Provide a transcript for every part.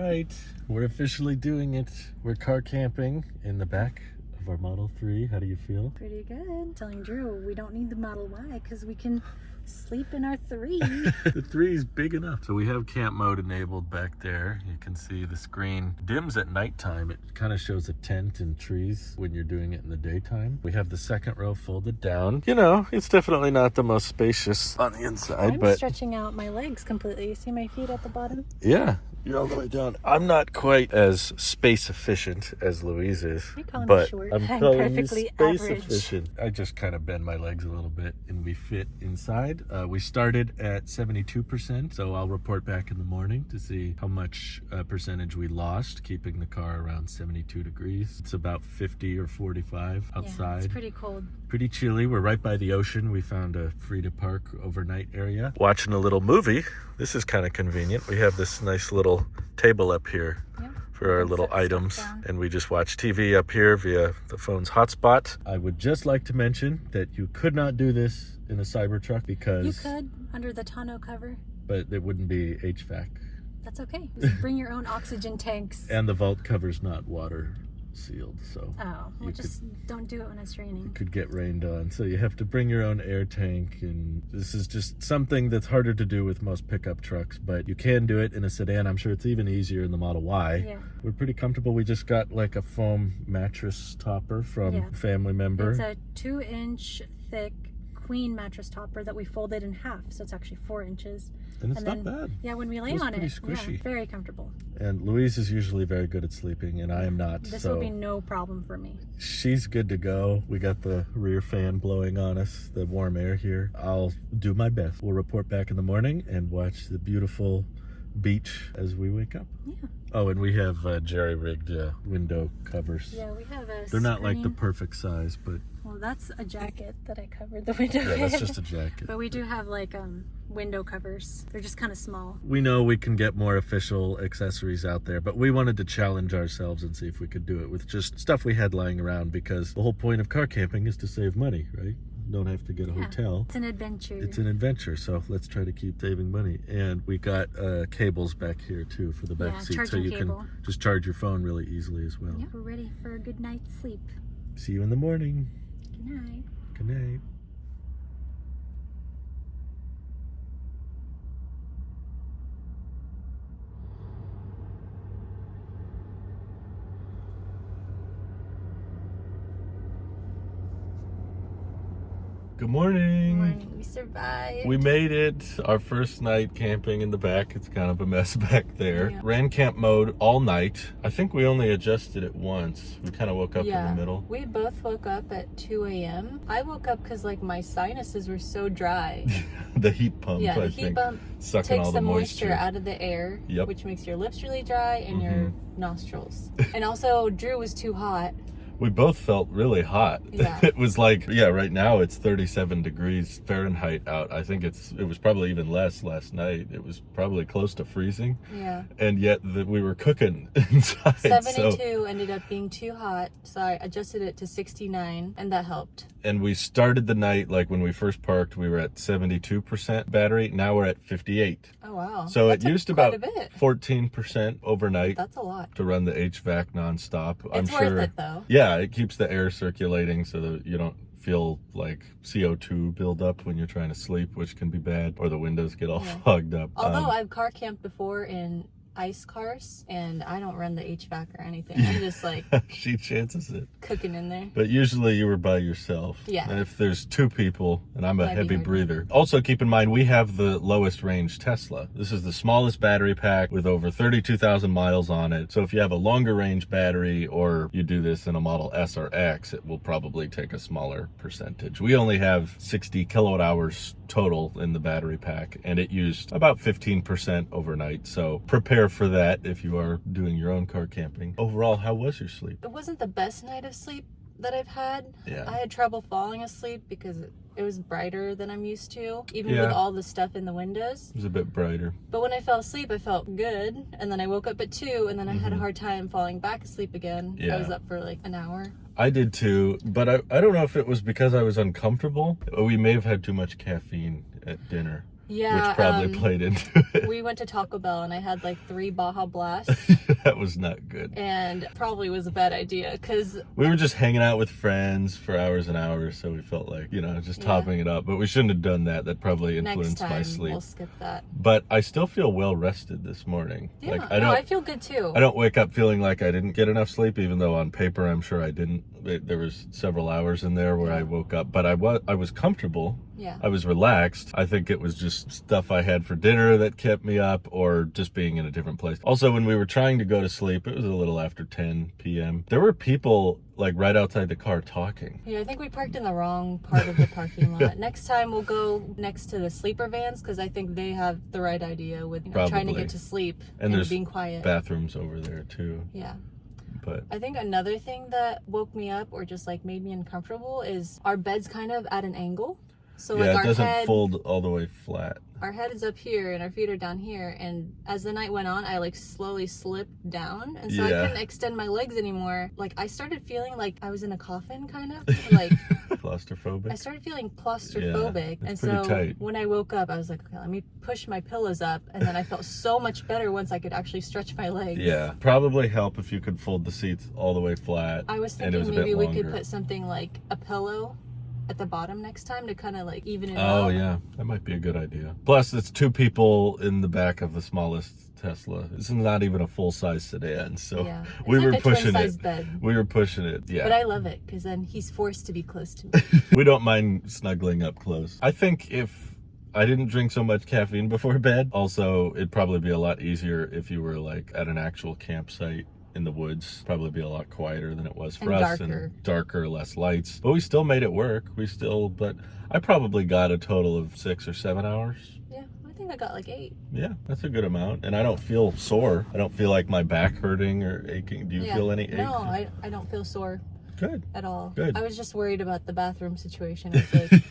right, we're officially doing it. We're car camping in the back of our Model 3. How do you feel? Pretty good. Telling Drew we don't need the Model Y because we can sleep in our 3. The 3 is big enough. So we have camp mode enabled back there. You can see the screen dims at nighttime. It kind of shows a tent and trees when you're doing it in the daytime. We have the second row folded down. You know, it's definitely not the most spacious on the inside, I'm stretching out my legs completely. You see my feet at the bottom? Yeah. You're all the way down. I'm not quite as space efficient as Louise is, You're calling but me short. I'm I'm calling you perfectly space average. efficient. I just kind of bend my legs a little bit and we fit inside. We started at 72%, so I'll report back in the morning to see how much percentage we lost, keeping the car around 72 degrees. It's about 50 or 45 outside. Yeah, it's pretty cold. Pretty chilly. We're right by the ocean. We found a free to park overnight area. Watching a little movie. This is kind of convenient. We have this nice little table up here for our little items, and we just watch TV up here via the phone's hotspot. I would just like to mention that you could not do this in a Cybertruck because You could under the tonneau cover. but it wouldn't be HVAC, That's okay. Just bring your own oxygen tanks. and the vault cover's not water sealed, so Oh, well, just don't do it when it's raining. could get rained on. So you have to bring your own air tank, and this is just something that's harder to do with most pickup trucks, but you can do it in a sedan. I'm sure it's even easier in the Model Y. Yeah. We're pretty comfortable. We just got like a foam mattress topper from a family member. It's a 2-inch thick queen mattress topper that we folded in half, so it's actually 4 inches. And it's not bad. Yeah, when we lay Feels on it, pretty squishy. yeah, very comfortable. And Louise is usually very good at sleeping, and I am not. This so will be no problem for me. she's good to go. We got the rear fan blowing on us, the warm air here. I'll do my best. We'll report back in the morning and watch the beautiful beach as we wake up. Yeah. Oh, and we have jerry-rigged window covers. Yeah, we have a They're not like the screen. perfect size, but Well, that's a jacket that I covered the window yeah, with. that's just a jacket. But we do have like window covers. They're just kind of small. We know we can get more official accessories out there, but we wanted to challenge ourselves and see if we could do it with just stuff we had lying around, because the whole point of car camping is to save money, right? Don't have to get a hotel. It's an adventure. It's an adventure, so let's try to keep saving money. And we got cables back here too for the back seat, so charging you cable. can just charge your phone really easily as well. Yeah, we're ready for a good night's sleep. See you in the morning. Good night. Good night. Good morning. Morning. We survived. We made it. Our first night camping in the back. It's kind of a mess back there. Yeah. Ran camp mode all night. I think we only adjusted it once. We kind of woke up in the middle. We both woke up at 2 a.m. I woke up because like my sinuses were so dry. The heat pump, Yeah, the I heat think, pump sucking takes all the the moisture out of the air, Yep. which makes your lips really dry and your nostrils. And also, Drew was too hot. We both felt really hot. Yeah. It was like, right now it's 37 degrees Fahrenheit out. I think it was probably even less last night. It was probably close to freezing. Yeah. And yet we were cooking inside. 72 ended up being too hot, so I adjusted it to 69, and that helped. And we started the night, like when we first parked, we were at 72% battery. Now we're at 58. Oh, wow. So That it used took about quite a bit. 14% overnight That's a lot. to run the HVAC nonstop. I'm It's sure. worth it, though. Yeah, it keeps the air circulating so that you don't feel like CO2 build up when you're trying to sleep, which can be bad, or the windows get all fogged up. Although I've car camped before in ice cars, and I don't run the HVAC or anything. I'm just like She chances it. cooking in there. But usually you were by yourself. Yeah. And if there's two people, and I'm a Might be heavy hard. breather. Also keep in mind, we have the lowest range Tesla. This is the smallest battery pack with over 32,000 miles on it. So if you have a longer range battery, or you do this in a Model S or X, it will probably take a smaller percentage. We only have 60 kilowatt hours total in the battery pack, and it used about 15% overnight. So prepare for that if you are doing your own car camping. Overall, how was your sleep? It wasn't the best night of sleep that I've had. Yeah. I had trouble falling asleep because it was brighter than I'm used to, even Yeah. with all the stuff in the windows. It was a bit brighter. But when I fell asleep, I felt good. And then I woke up at 2, and then I had a hard time falling back asleep again. Yeah. I was up for like an hour. I did too, but I don't know if it was because I was uncomfortable. We may have had too much caffeine at dinner. Yeah. which probably played into it. We went to Taco Bell and I had like 3 Baja Blasts. That was not good. And probably was a bad idea because We were just hanging out with friends for hours and hours, so we felt like, just topping it up. But we shouldn't have done that. That probably next influenced time my sleep. we'll skip that. But I still feel well rested this morning. Yeah, Like I feel good too. I don't wake up feeling like I didn't get enough sleep, even though on paper I'm sure I didn't. There was several hours in there where I woke up, but I was comfortable. Yeah. I was relaxed. I think it was just stuff I had for dinner that kept me up, or just being in a different place. Also, when we were trying to go to sleep, it was a little after 10 p.m. There were people like right outside the car talking. Yeah, I think we parked in the wrong part of the parking lot. Next time we'll go next to the sleeper vans because I think they have the right idea with trying to Probably. get to sleep And there's being quiet. Bathrooms over there too. Yeah. But I think another thing that woke me up or just like made me uncomfortable is our bed's kind of at an angle. So yeah, like it our doesn't head, fold all the way flat. our head is up here and our feet are down here. And as the night went on, I like slowly slipped down. And so I Yeah. couldn't extend my legs anymore. Like I started feeling like I was in a coffin kind of. Like Claustrophobic. I started feeling claustrophobic. it's And pretty so tight. when I woke up, I was like, okay, let me push my pillows up. And then I felt so much better once I could actually stretch my legs. Yeah, probably help if you could fold the seats all the way flat. I was and it thinking was a maybe bit we longer. could put something like a pillow at the bottom next time to kind of like even it Oh out. yeah, that might be a good idea. Plus, it's 2 people in the back of the smallest Tesla. This is not even a full-size sedan, so Yeah. It's we like were a pushing it. twin-size bed. We were pushing it. Yeah, But I love it because then he's forced to be close to me. we don't mind snuggling up close. I think if I didn't drink so much caffeine before bed, also it'd probably be a lot easier if you were like at an actual campsite in the woods. Probably be a lot quieter than it was for And us, darker. and darker, less lights. But we still made it work. But I probably got a total of 6 or 7 hours. Yeah, I think I got like 8. Yeah, that's a good amount. And I don't feel sore. I don't feel like my back hurting or aching. Do you Yeah. feel any aches? No, I don't feel sore Good. at all. Good. I was just worried about the bathroom situation.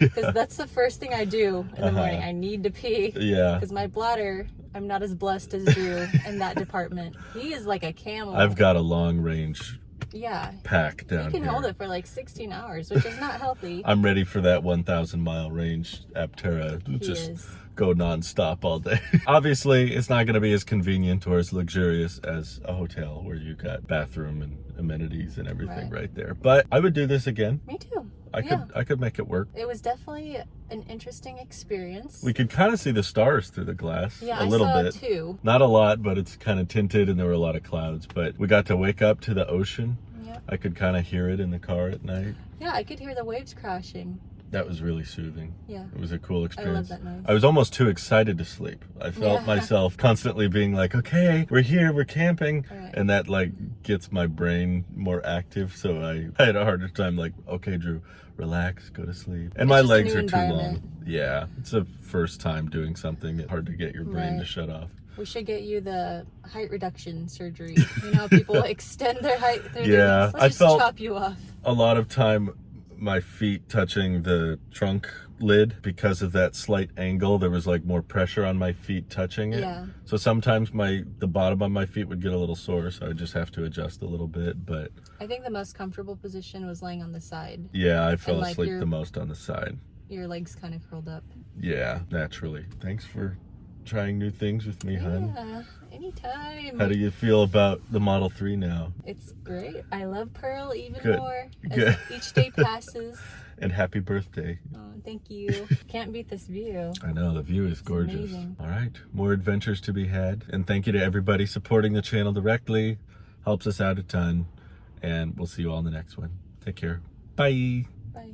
Because that's the first thing I do in the morning. I need to pee. Yeah. Because my bladder, I'm not as blessed as Drew in that department. He is like a camel. I've got a long range Yeah. pack down You can here. hold it for like 16 hours, which is not healthy. I'm ready for that 1,000 mile range Aptera. Just is. go nonstop all day. Obviously, it's not going to be as convenient or as luxurious as a hotel where you got bathroom and amenities and everything right there. But I would do this again. Me too. I could make it work. It was definitely an interesting experience. We could kind of see the stars through the glass Yeah, a little I saw bit. too. Not a lot, but it's kind of tinted and there were a lot of clouds. But we got to wake up to the ocean. Yeah. I could kind of hear it in the car at night. Yeah, I could hear the waves crashing. That was really soothing. Yeah. It was a cool experience. that noise. I was almost too excited to sleep. I felt Yeah. myself constantly being like, okay, we're here, we're camping. Right. And that like gets my brain more active. So I had a harder time like, okay, Drew, relax, go to sleep. And It's my just a legs new are too long. environment. Yeah. It's the first time doing something. It's hard to get your brain to Right. shut off. We should get you the height reduction surgery. You know how people extend their height through Yeah, their knees? I Let's just felt- chop you off. A lot of time, my feet touching the trunk lid, because of that slight angle, there was like more pressure on my feet touching it. Yeah. So sometimes the bottom of my feet would get a little sore, so I just have to adjust a little bit. But I think the most comfortable position was laying on the side. yeah, I fell like asleep your- the most on the side. Your legs kind of curled up. Yeah, naturally. Thanks for trying new things with me, hun. Yeah, anytime. How do you feel about the Model 3 now? It's great. I love Pearl even Good. more as Good. each day passes. And happy birthday. Oh, thank you. Can't beat this view. I know, the view is gorgeous. amazing. All right, more adventures to be had. And thank you to everybody supporting the channel directly. Helps us out a ton. And we'll see you all in the next one. Take care. Bye. Bye.